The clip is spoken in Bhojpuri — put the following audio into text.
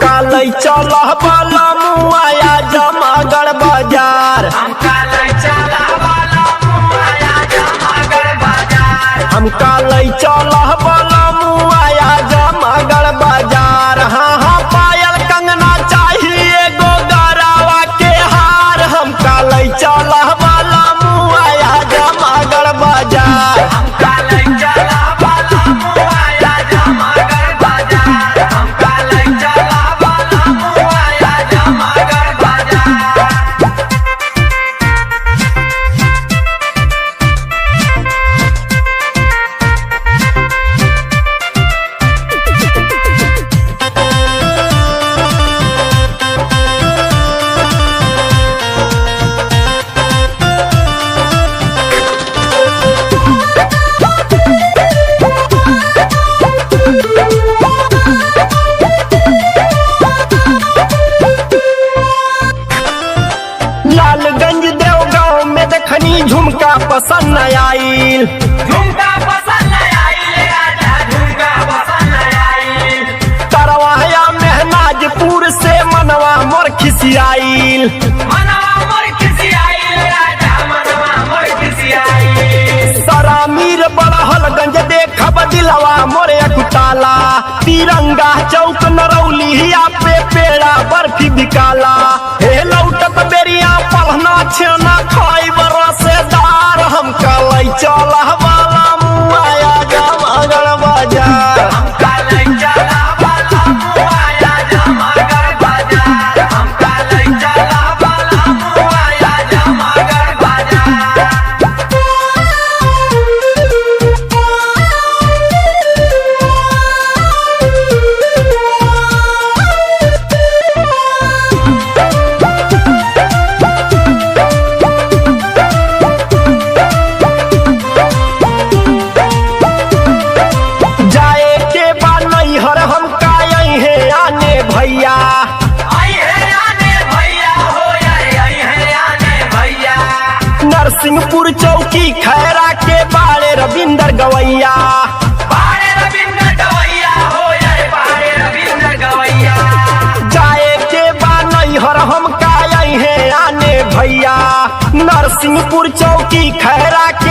हमका लई चल बलमुआ जमगढ़ बाजार। हमका लई चल बलमुआ जमगढ़ बाजार। हमका लई चल बलमुआ जमगढ़ बाजार। हाँ हाँ पायल कंगना चाहिए गो गरावा के हार। हमका लई चल बलमुआ जमगढ़ बाजार। हमका लई चल बलमुआ जमगढ़ बाजार। हमका लई चल बलमुआ जमगढ़ बाजार। लालगंज देव गाँव में देखनी झुमका पसंद आईल। झुमका पसंद आईल राजा झुमका पसंद आईल। तरवाया महनाजपुर से मनवा मोर खिसियाईल। मनवा मोर खिसियाईल राजा मनवा मोर खिसियाईल। सरामीर बड़हलगंज देखब दिलवा मोरे कुटाला। तिरंगा चौक नरौलिया पे पेड़ा बर्फी बिकाला। हे लौटत बेरिया पलहना छेना खाई बरसेदार। हमका लई चल बलमुआ जमगढ़ बाजार। हमका लई चल बलमुआ जमगढ़ बाजार। हमका लई चल बलमुआ जमगढ़ बाजार। जाए के बा नैहर हमका है आने भैया। आई है आने भैया हो आई है आने भैया। नरसिंहपुर चौकी खैरा के बारे रविंदर गवैया। बारे रविंद्र गवैया हो बारे रविंद्र गवैया। जाए के बा नैहर हमका है आने भैया। नरसिंहपुर चौकी खैरा के